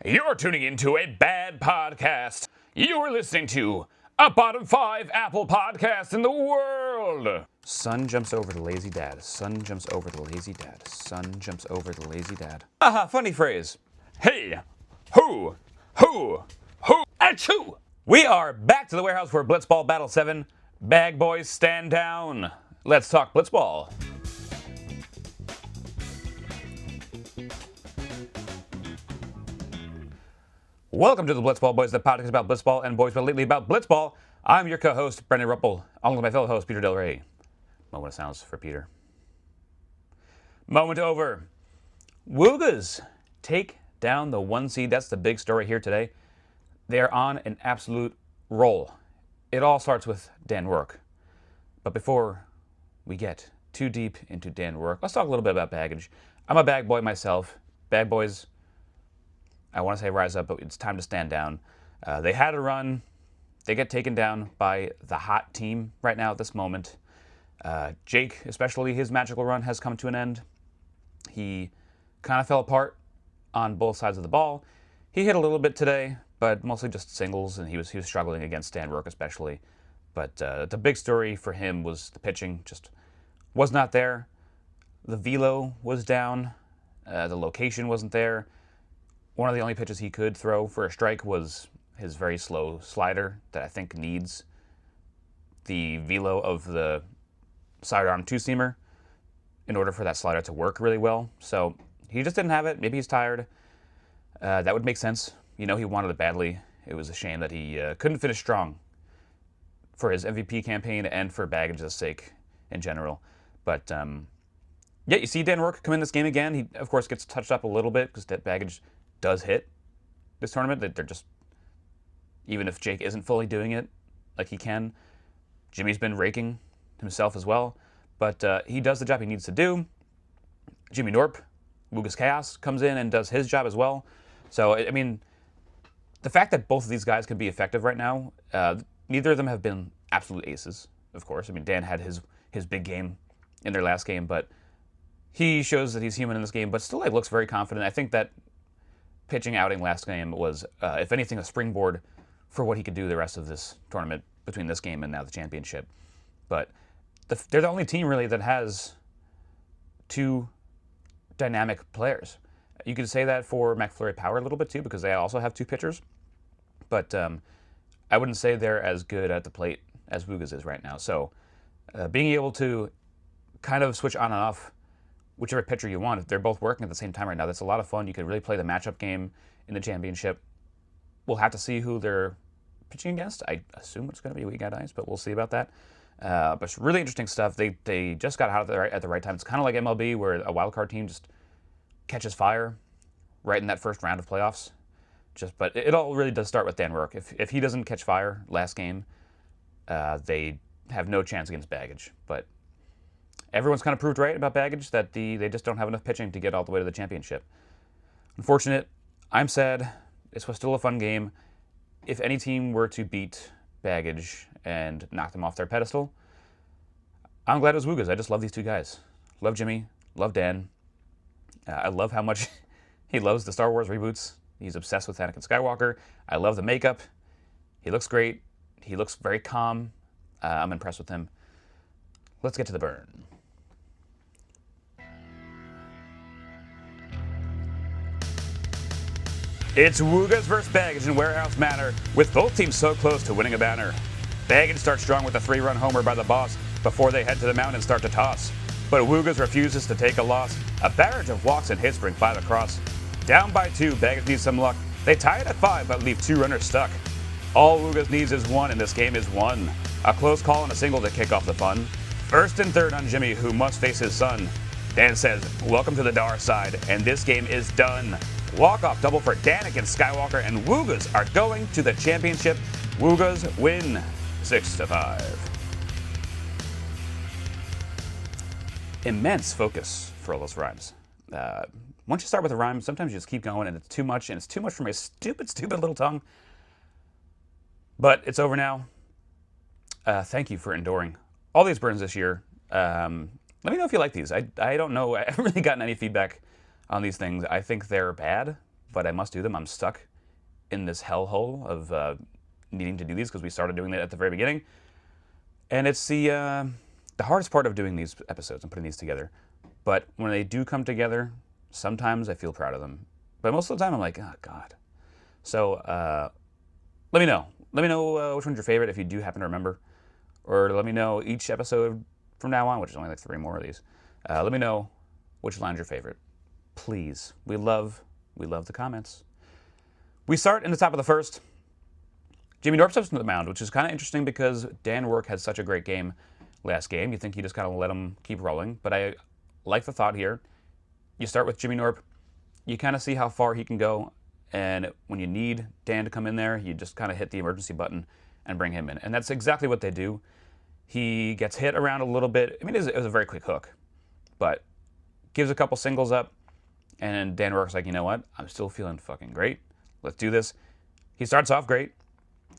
You're tuning into a bad podcast. You are listening to a bottom 5 Apple podcast in the world. Son jumps over the lazy dad. Son jumps over the lazy dad. Son jumps over the lazy dad. Aha, funny phrase. Hey, who, achoo! We are back to the warehouse for Blitzball Battle 7. Bag boys, stand down. Let's talk Blitzball. Welcome to the Blitzball Boys, the podcast about Blitzball and boys, but lately about Blitzball. I'm your co-host, Brendan Ruppel, along with my fellow host, Peter Del Rey. Moment of silence for Peter. Moment over. Woogas take down the 1 seed. That's the big story here today. They are on an absolute roll. It all starts with Dan Work. But before we get too deep into Dan Work, let's talk a little bit about baggage. I'm a bag boy myself. Bag boys, I want to say rise up, but it's time to stand down. They had a run. They get taken down by the hot team right now at this moment. Jake, especially, his magical run has come to an end. He kind of fell apart on both sides of the ball. He hit a little bit today, but mostly just singles, and he was struggling against Dan Rook especially. But the big story for him was the pitching just was not there. The velo was down. The location wasn't there. One of the only pitches he could throw for a strike was his very slow slider that I think needs the velo of the sidearm two-seamer in order for that slider to work really well. So he just didn't have it. Maybe he's tired. That would make sense. You know, he wanted it badly. It was a shame that he couldn't finish strong for his MVP campaign and for baggage's sake in general. But yeah, you see Dan Rourke come in this game again. He, of course, gets touched up a little bit because baggage does hit this tournament. They're just, even if Jake isn't fully doing it like he can, Jimmy's been raking himself as well. But he does the job he needs to do. Jimmy Norp, Woogas Chaos, comes in and does his job as well. So, I mean, the fact that both of these guys can be effective right now, neither of them have been absolute aces, of course. I mean, Dan had his big game in their last game, but he shows that he's human in this game, but still looks very confident. I think that pitching outing last game was, if anything, a springboard for what he could do the rest of this tournament between this game and now the championship. But they're the only team, really, that has two dynamic players. You could say that for McFlurry Power a little bit, too, because they also have two pitchers. But I wouldn't say they're as good at the plate as Woogas is right now. So being able to kind of switch on and off whichever pitcher you want, if they're both working at the same time right now, that's a lot of fun. You could really play the matchup game in the championship. We'll have to see who they're pitching against. I assume it's going to be We Got Ice, but we'll see about that. But it's really interesting stuff. They just got out at the right time. It's kind of like MLB, where a wildcard team just catches fire right in that first round of playoffs. But it all really does start with Dan Rourke. If he doesn't catch fire last game, they have no chance against baggage. But everyone's kind of proved right about baggage, that they just don't have enough pitching to get all the way to the championship. Unfortunate. I'm sad. This was still a fun game. If any team were to beat baggage and knock them off their pedestal, I'm glad it was Woogas. I just love these two guys. Love Jimmy. Love Dan. I love how much he loves the Star Wars reboots. He's obsessed with Anakin Skywalker. I love the makeup. He looks great. He looks very calm. I'm impressed with him. Let's get to the burn. It's Woogas versus Baggage in Warehouse Manor, with both teams so close to winning a banner. Baggage starts strong with a 3-run homer by the boss before they head to the mound and start to toss. But Woogas refuses to take a loss. A barrage of walks and hits bring 5 across. Down by 2, Baggage needs some luck. They tie it at 5 but leave 2 runners stuck. All Woogas needs is 1 and this game is won. A close call and a single to kick off the fun. First and third on Jimmy, who must face his son. Dan says, "Welcome to the dark side," and this game is done. Walk-off double for Anakin Skywalker, and Woogas are going to the championship. Woogas win 6-5. Immense focus for all those rhymes. Once you start with a rhyme, sometimes you just keep going, and it's too much for my stupid little tongue. But it's over now. Thank you for enduring all these burns this year. Let me know if you like these. I don't know. I haven't really gotten any feedback on these things. I think they're bad, but I must do them. I'm stuck in this hellhole of needing to do these because we started doing it at the very beginning. And it's the hardest part of doing these episodes and putting these together. But when they do come together, sometimes I feel proud of them. But most of the time I'm like, oh, God. So let me know. Let me know which one's your favorite if you do happen to remember. Or let me know each episode from now on, which is only like 3 more of these. Let me know which line's your favorite. Please. We love the comments. We start in the top of the first. Jimmy Norp steps to the mound, which is kind of interesting because Dan Rourke had such a great game last game. You think you just kind of let him keep rolling. But I like the thought here. You start with Jimmy Norp. You kind of see how far he can go. And when you need Dan to come in there, you just kind of hit the emergency button and bring him in. And that's exactly what they do. He gets hit around a little bit. I mean, it was a very quick hook. But gives a couple singles up. And Dan Rourke's like, you know what? I'm still feeling fucking great. Let's do this. He starts off great.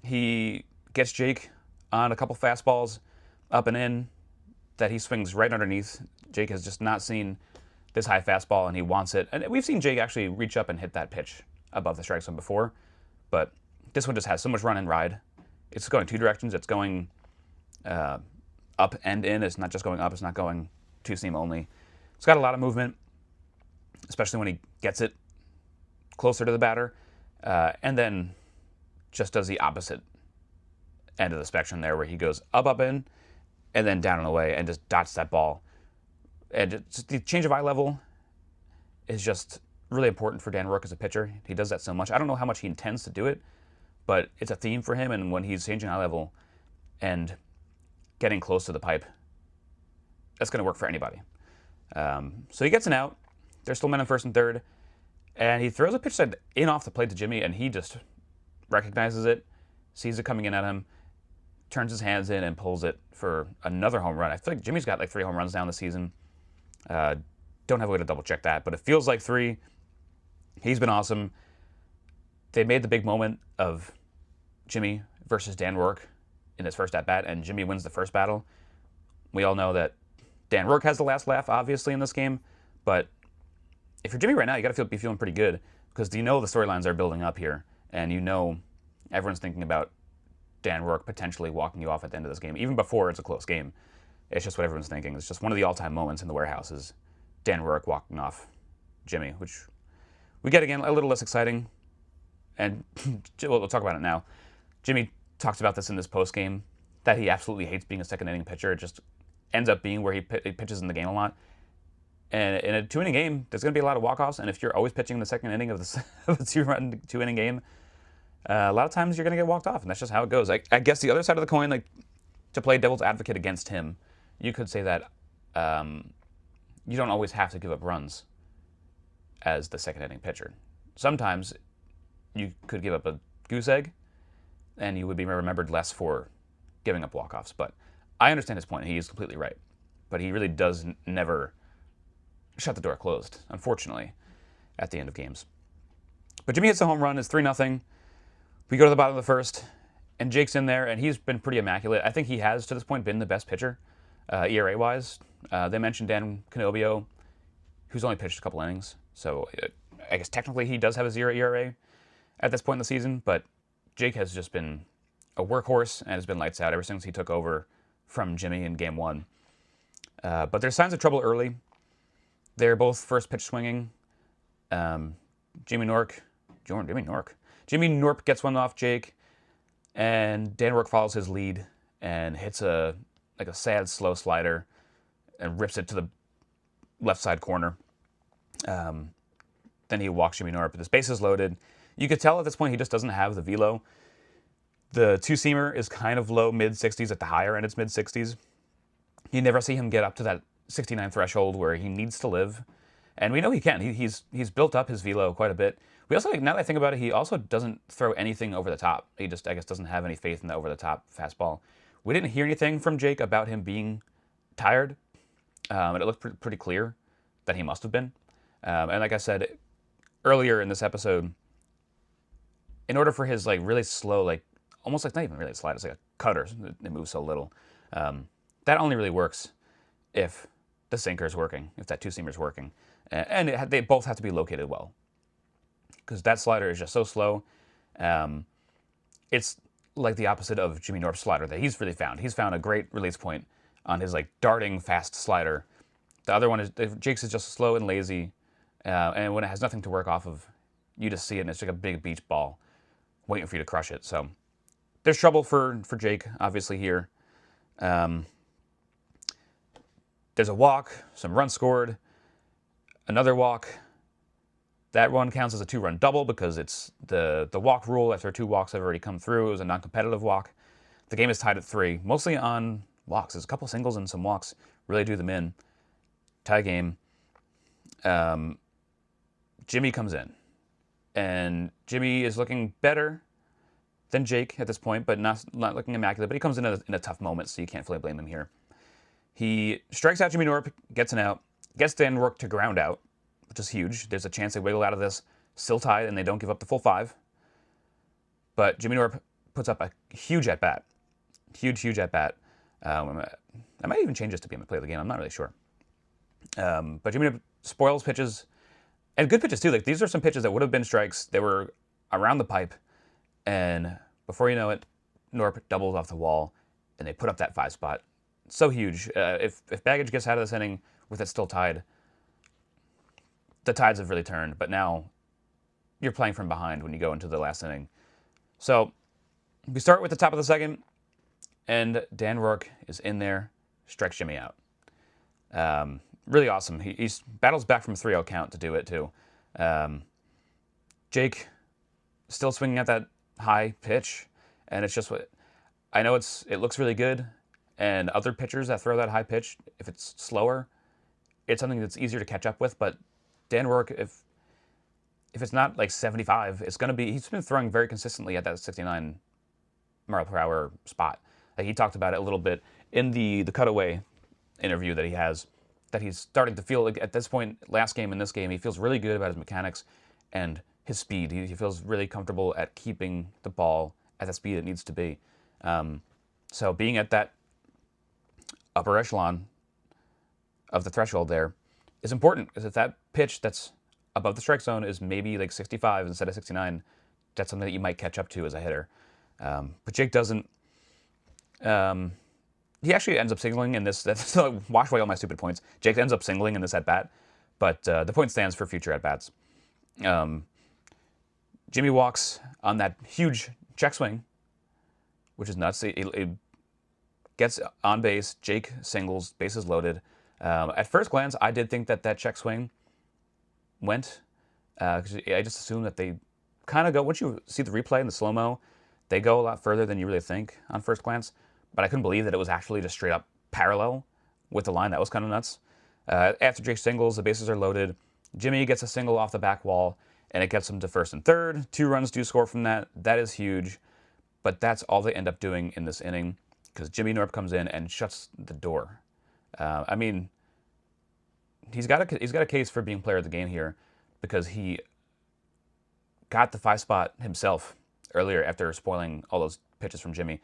He gets Jake on a couple fastballs up and in that he swings right underneath. Jake has just not seen this high fastball, and he wants it. And we've seen Jake actually reach up and hit that pitch above the strike zone before, but this one just has so much run and ride. It's going 2 directions. It's going up and in. It's not just going up. It's not going 2-seam only. It's got a lot of movement, especially when he gets it closer to the batter, and then just does the opposite end of the spectrum there, where he goes up, in, and then down and away, and just dots that ball. And the change of eye level is just really important for Dan Rourke as a pitcher. He does that so much. I don't know how much he intends to do it, but it's a theme for him, and when he's changing eye level and getting close to the pipe, that's going to work for anybody. So he gets an out. There's still men in first and third, and he throws a pitch that in off the plate to Jimmy, and he just recognizes it, sees it coming in at him, turns his hands in and pulls it for another home run. I feel like Jimmy's got like 3 home runs down the season. Don't have a way to double check that, but it feels like 3. He's been awesome. They made the big moment of Jimmy versus Dan Rourke in his first at-bat, and Jimmy wins the first battle. We all know that Dan Rourke has the last laugh, obviously, in this game, but if you're Jimmy right now, you got to be feeling pretty good, because you know the storylines are building up here, and you know everyone's thinking about Dan Rourke potentially walking you off at the end of this game, even before it's a close game. It's just what everyone's thinking. It's just one of the all-time moments in the warehouse is Dan Rourke walking off Jimmy, which we get again a little less exciting, and we'll talk about it now. Jimmy talks about this in this post-game, that he absolutely hates being a second-inning pitcher. It just ends up being where he pitches in the game a lot. And in a 2-inning game, there's going to be a lot of walk-offs, and if you're always pitching in the second inning of a 2-inning game, a lot of times you're going to get walked off, and that's just how it goes. I guess the other side of the coin, like to play devil's advocate against him, you could say that you don't always have to give up runs as the second-inning pitcher. Sometimes you could give up a goose egg, and you would be remembered less for giving up walk-offs. But I understand his point. He is completely right. But he really does never shut the door closed, unfortunately, at the end of games. But Jimmy hits a home run. It's 3-0. We go to the bottom of the first, and Jake's in there, and he's been pretty immaculate. I think he has, to this point, been the best pitcher, ERA-wise. They mentioned Dan Canobio, who's only pitched a couple innings. So I guess technically he does have a 0 ERA at this point in the season, but Jake has just been a workhorse and has been lights out ever since he took over from Jimmy in Game 1. But there's signs of trouble early. They're both first pitch swinging. Jimmy Norp gets one off Jake, and Dan Rourke follows his lead and hits a sad, slow slider and rips it to the left side corner. Then he walks Jimmy Norp. The base is loaded. You could tell at this point he just doesn't have the velo. The 2-seamer is kind of low, mid-60s. At the higher end, it's mid-60s. You never see him get up to that 69 threshold where he needs to live. And we know he can. He's built up his velo quite a bit. We also, now that I think about it, he also doesn't throw anything over the top. He just, I guess, doesn't have any faith in the over-the-top fastball. We didn't hear anything from Jake about him being tired. And it looked pretty clear that he must have been. And like I said earlier in this episode, in order for his really slow, almost like not even really a slide, it's like a cutter. It moves so little. That only really works if the sinker is working, if that 2-seamer is working. And they both have to be located well. because that slider is just so slow. It's like the opposite of Jimmy Norp's slider that he's really found. He's found a great release point on his like darting fast slider. The other one is Jake's is just slow and lazy, and when it has nothing to work off of, you just see it and it's like a big beach ball waiting for you to crush it. So there's trouble for Jake obviously here. There's a walk, some runs scored, another walk. That one counts as a 2-run double because it's the walk rule. After 2 walks have already come through, it was a non-competitive walk. The game is tied at 3, mostly on walks. There's a couple singles and some walks really do them in. Tie game. Jimmy comes in, and Jimmy is looking better than Jake at this point, but not looking immaculate. But he comes in a tough moment, so you can't fully blame him here. He strikes out Jimmy Norp, gets an out, gets Dan Rourke to ground out, which is huge. There's a chance they wiggle out of this still tied, and they don't give up the full 5. But Jimmy Norp puts up a huge at-bat. Huge at-bat. I might even change this to be my play of the game. I'm not really sure. But Jimmy Norp spoils pitches, and good pitches too. Like, these are some pitches that would have been strikes. They were around the pipe, and before you know it, Norp doubles off the wall, and they put up that 5 spot. So huge. If Baggage gets out of this inning with it still tied, the tides have really turned. But now you're playing from behind when you go into the last inning. So we start with the top of the second, and Dan Rourke is in there, strikes Jimmy out. Really awesome. He battles back from a 3-0 count to do it too. Jake still swinging at that high pitch, and it's just what I know. It looks really good, and other pitchers that throw that high pitch, if it's slower, it's something that's easier to catch up with. But Dan Rourke, if it's not like 75, it's going to be. He's been throwing very consistently at that 69 mile per hour spot. Like, he talked about it a little bit in the cutaway interview that he has, that he's starting to feel like at this point, last game and this game, he feels really good about his mechanics and his speed. He feels really comfortable at keeping the ball at the speed it needs to be. So being at that upper echelon of the threshold there is important, because if that pitch that's above the strike zone is maybe like 65 instead of 69, that's something that you might catch up to as a hitter. But Jake doesn't. He actually ends up singling in this. That's wash away all my stupid points. Jake ends up singling in this at bat, but the point stands for future at bats. Jimmy walks on that huge check swing, which is nuts. It gets on base. Jake singles, bases loaded. At first glance, I did think that check swing went, because I just assumed that they kind of go, once you see the replay and the slow-mo, they go a lot further than you really think on first glance. But I couldn't believe that it was actually just straight up parallel with the line. That was kind of nuts. After Jake singles, the bases are loaded. Jimmy gets a single off the back wall, and it gets him to first and third. 2 runs do score from that. That is huge. But that's all they end up doing in this inning, because Jimmy Norp comes in and shuts the door. I mean, he's got a case for being player of the game here, because he got the 5 spot himself earlier after spoiling all those pitches from Jimmy.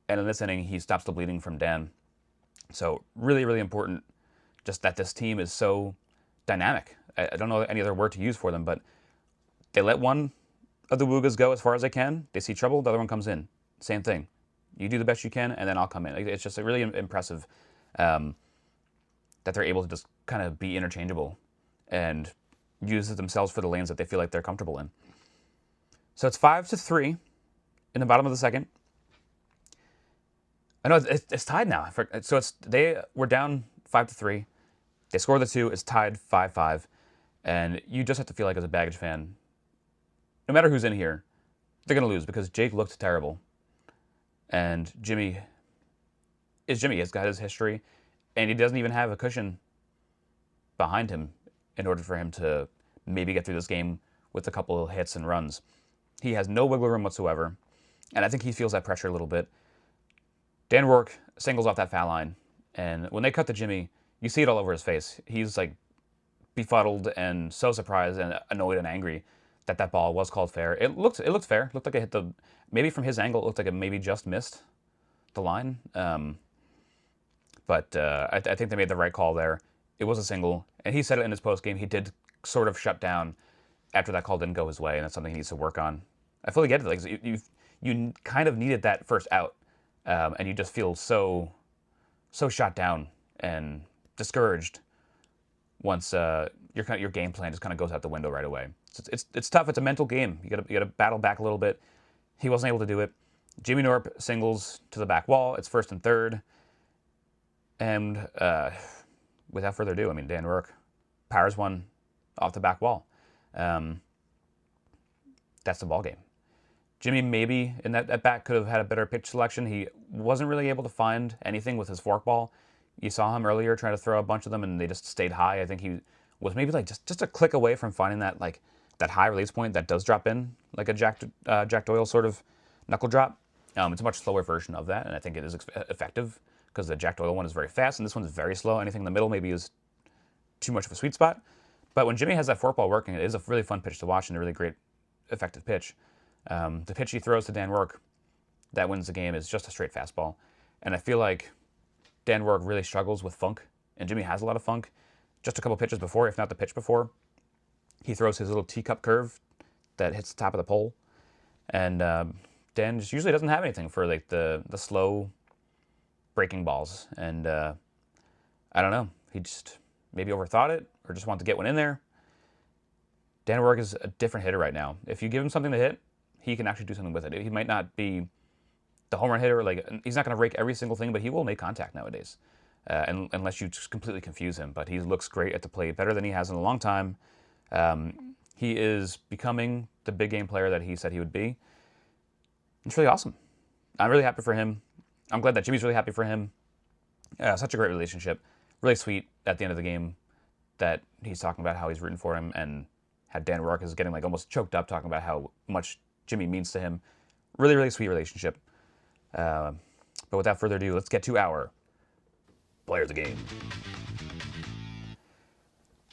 And in this inning, he stops the bleeding from Dan. So really, really important, just that this team is so dynamic. I don't know any other word to use for them, but they let one of the Woogas go as far as they can. They see trouble, the other one comes in. Same thing. You do the best you can, and then I'll come in. It's just really impressive that they're able to just kind of be interchangeable and use it themselves for the lanes that they feel like they're comfortable in. So it's 5-3 in the bottom of the second. I know it's tied now. So they were down 5-3. They score the 2. It's tied 5-5, and you just have to feel like, as a Baggage fan, no matter who's in here, they're gonna lose, because Jake looked terrible, and Jimmy is Jimmy. He's got his history, and he doesn't even have a cushion behind him in order for him to maybe get through this game with a couple of hits and runs. He has no wiggle room whatsoever, and I think he feels that pressure a little bit. Dan Rourke singles off that foul line, and when they cut to Jimmy, you see it all over his face. He's like befuddled and so surprised and annoyed and angry that ball was called fair. It looked fair. It looked like it hit maybe from his angle, it looked like it maybe just missed the line. But I think they made the right call there. It was a single, and he said it in his post game. He did sort of shut down after that call didn't go his way, and that's something he needs to work on. I fully get it. Like you kind of needed that first out, and you just feel so shot down and discouraged once your game plan just kind of goes out the window right away. It's tough. It's a mental game. You gotta battle back a little bit. He wasn't able to do it. Jimmy Norp singles to the back wall. It's 1st and 3rd, and without further ado, I mean, Dan Rourke powers one off the back wall. That's the ball game. Jimmy maybe in that at bat could have had a better pitch selection. He wasn't really able to find anything with his forkball. You saw him earlier trying to throw a bunch of them, and they just stayed high. I think he was maybe like just a click away from finding that high release point that does drop in like a Jack Doyle sort of knuckle drop. It's a much slower version of that, and I think it is effective because the Jack Doyle one is very fast, and this one's very slow. Anything in the middle maybe is too much of a sweet spot. But when Jimmy has that forkball working, it is a really fun pitch to watch and a really great, effective pitch. The pitch he throws to Dan Rourke that wins the game is just a straight fastball. And I feel like Dan Rourke really struggles with funk, and Jimmy has a lot of funk. Just a couple pitches before, if not the pitch before, he throws his little teacup curve that hits the top of the pole. And Dan just usually doesn't have anything for like the slow breaking balls. And I don't know, he just maybe overthought it or just wanted to get one in there. Dan Rourke is a different hitter right now. If you give him something to hit, he can actually do something with it. He might not be the home run hitter, like he's not going to rake every single thing, but he will make contact nowadays, unless you just completely confuse him. But he looks great at the plate, better than he has in a long time. He is becoming the big game player that he said he would be. It's really awesome. I'm really happy for him. I'm glad that Jimmy's really happy for him. Such a great relationship. Really sweet at the end of the game that he's talking about how he's rooting for him, and how Dan Rourke is getting like almost choked up talking about how much Jimmy means to him. Really, really sweet relationship. But without further ado, let's get to our player of the game.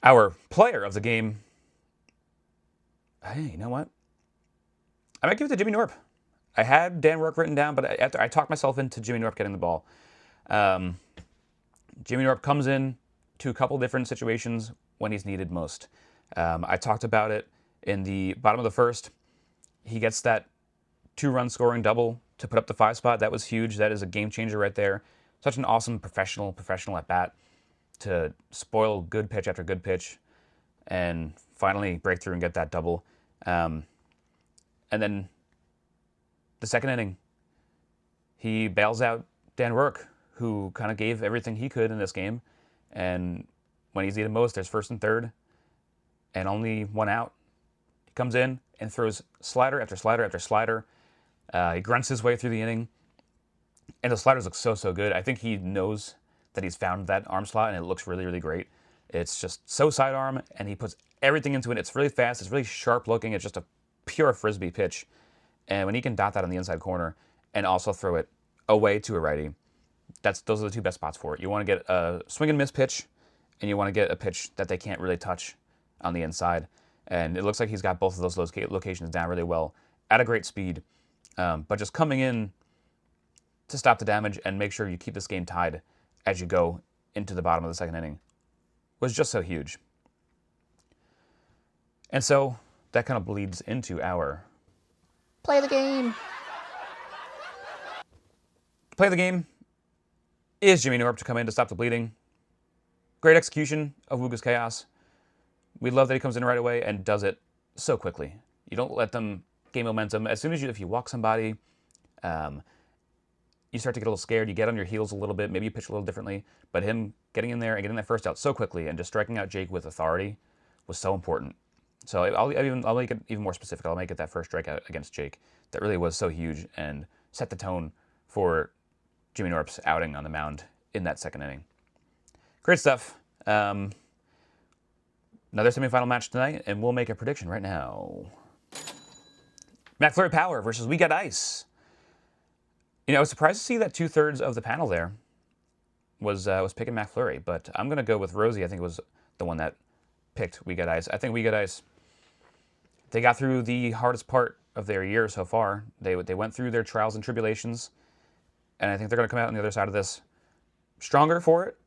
Our player of the game. Hey, you know what? I might give it to Jimmy Norp. I had Dan Rourke written down, but after I talked myself into Jimmy Norp getting the ball. Jimmy Norp comes in to a couple different situations when he's needed most. I talked about it in the bottom of the first. He gets that 2-run scoring double to put up the 5 spot. That was huge. That is a game changer right there. Such an awesome professional at bat to spoil good pitch after good pitch and finally break through and get that double. And then the second inning, he bails out Dan Rourke, who kind of gave everything he could in this game. And when he's needed most, there's 1st and 3rd and only 1 out. He comes in and throws slider after slider after slider. He grunts his way through the inning. And the sliders look so good. I think he knows that he's found that arm slot, and it looks really, really great. It's just so sidearm, and he puts everything into it. It's really fast. It's really sharp looking. It's just a pure Frisbee pitch. And when he can dot that on the inside corner and also throw it away to a righty, those are the 2 best spots for it. You want to get a swing and miss pitch, and you want to get a pitch that they can't really touch on the inside. And it looks like he's got both of those locations down really well at a great speed. But just coming in to stop the damage and make sure you keep this game tied as you go into the bottom of the second inning was just so huge. And so that kind of bleeds into our play of the game. Play of the game is Jimmy Norp to come in to stop the bleeding. Great execution of Woogas Chaos. We love that he comes in right away and does it so quickly. You don't let them gain momentum. As soon as if you walk somebody, you start to get a little scared. You get on your heels a little bit. Maybe you pitch a little differently. But him getting in there and getting that first out so quickly and just striking out Jake with authority was so important. So I'll make it even more specific. I'll make it that first strikeout against Jake that really was so huge and set the tone for Jimmy Norp's outing on the mound in that second inning. Great stuff. Another semifinal match tonight, and we'll make a prediction right now. McFlurry Power versus We Got Ice. You know, I was surprised to see that 2/3 of the panel there was picking McFlurry, but I'm going to go with Rosie. I think it was the one that picked We Got Ice. I think We Got Ice, they got through the hardest part of their year so far. They went through their trials and tribulations, and I think they're going to come out on the other side of this stronger for it.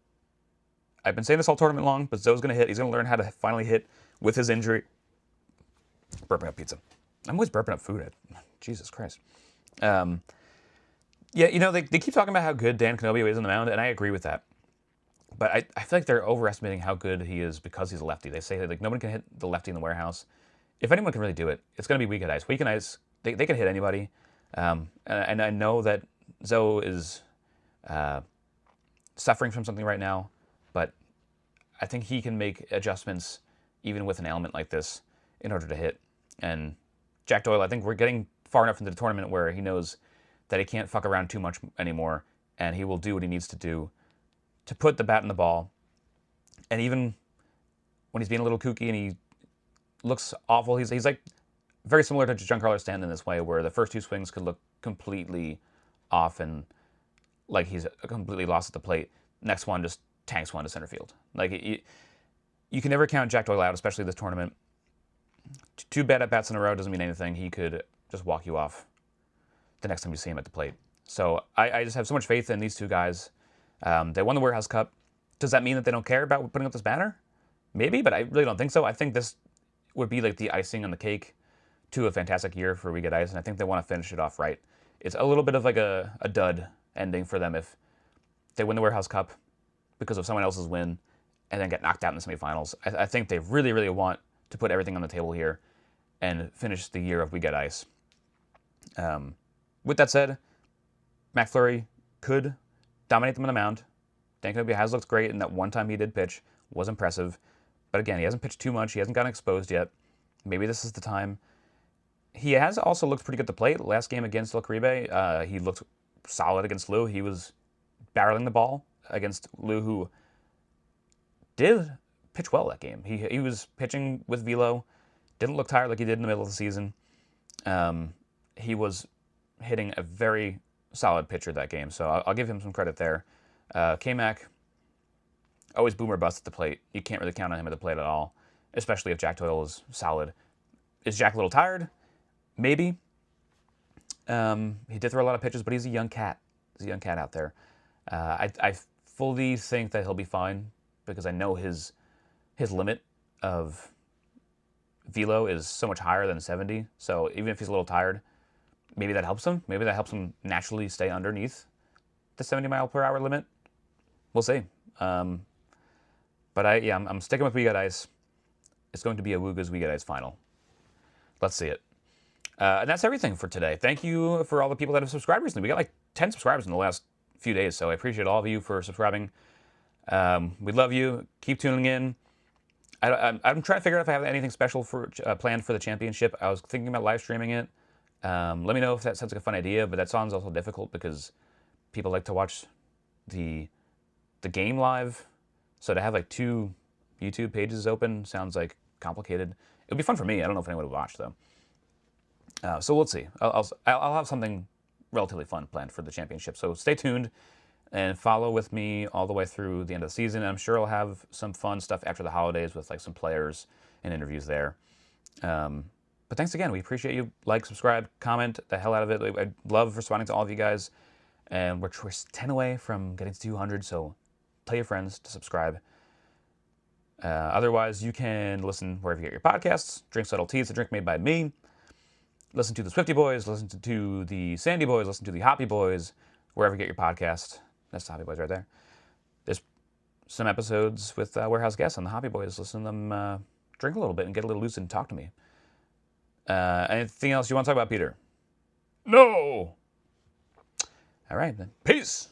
I've been saying this all tournament long, but Zoe's going to hit. He's going to learn how to finally hit with his injury. Burping up pizza. I'm always burping up food. Jesus Christ. Yeah, they keep talking about how good Dan Canobbio is on the mound, and I agree with that. But I feel like they're overestimating how good he is because he's a lefty. They say that like nobody can hit the lefty in the warehouse. If anyone can really do it, it's going to be Weekend Ice. Weekend Ice, they can hit anybody. And I know that Zoe is suffering from something right now, but I think he can make adjustments even with an ailment like this in order to hit. And Jack Doyle, I think we're getting far enough into the tournament where he knows that he can't fuck around too much anymore, and he will do what he needs to do to put the bat in the ball. And even when he's being a little kooky and he looks awful, he's like very similar to Giancarlo Stanton in this way, where the first two swings could look completely off and like he's completely lost at the plate. Next one just tanks one to center field. Like you can never count Jack Doyle out, especially this tournament. Two bad at-bats in a row doesn't mean anything. He could just walk you off the next time you see him at the plate. So I just have so much faith in these two guys. They won the Warehouse Cup. Does that mean that they don't care about putting up this banner? Maybe, but I really don't think so. I think this would be like the icing on the cake to a fantastic year for We Get Ice, and I think they want to finish it off right. It's a little bit of like a dud ending for them if they win the Warehouse Cup because of someone else's win and then get knocked out in the semifinals. I think they really, really want to put everything on the table here and finish the year of We Get Ice. With that said, McFlurry could dominate them on the mound. Dan Canobbio has looked great, and that one time he did pitch was impressive. But again, he hasn't pitched too much. He hasn't gotten exposed yet. Maybe this is the time. He has also looked pretty good at the plate. Last game against El Caribe, he looked solid against Lou. He was barreling the ball against Lou, who did pitch well that game. He was pitching with velo. Didn't look tired like he did in the middle of the season. He was hitting a very solid pitcher that game, so I'll give him some credit there. K-Mac, always boomer bust at the plate. You can't really count on him at the plate at all, especially if Jack Doyle is solid. Is Jack a little tired? Maybe. He did throw a lot of pitches, but he's a young cat. He's a young cat out there. I fully think that he'll be fine because I know his limit of velo is so much higher than 70. So even if he's a little tired, maybe that helps him. Maybe that helps him naturally stay underneath the 70 mile per hour limit. We'll see. But I'm sticking with We Got Ice. It's going to be a Woogas We Get Ice final. Let's see it. And that's everything for today. Thank you for all the people that have subscribed recently. We got like 10 subscribers in the last few days, so I appreciate all of you for subscribing. We love you. Keep tuning in. I'm trying to figure out if I have anything special for planned for the championship. I was thinking about live streaming it. Let me know if that sounds like a fun idea, but that sounds also difficult because people like to watch the game live. So to have like 2 YouTube pages open sounds like complicated. It would be fun for me. I don't know if anyone would watch though. So we'll see. I'll have something relatively fun planned for the championship. So stay tuned and follow with me all the way through the end of the season. I'm sure I'll have some fun stuff after the holidays with like some players and interviews there. But thanks again. We appreciate you. Like, subscribe, comment the hell out of it. I love responding to all of you guys. And we're 10 away from getting to 200. So tell your friends to subscribe. Otherwise, you can listen wherever you get your podcasts. Drink Subtle Tea. It's a drink made by me. Listen to the Swifty Boys. Listen to the Sandy Boys. Listen to the Hoppy Boys. Wherever you get your podcast. That's the Hoppy Boys right there. There's some episodes with warehouse guests on the Hoppy Boys. Listen to them drink a little bit and get a little lucid and talk to me. Anything else you want to talk about, Peter? No! All right, then. Peace!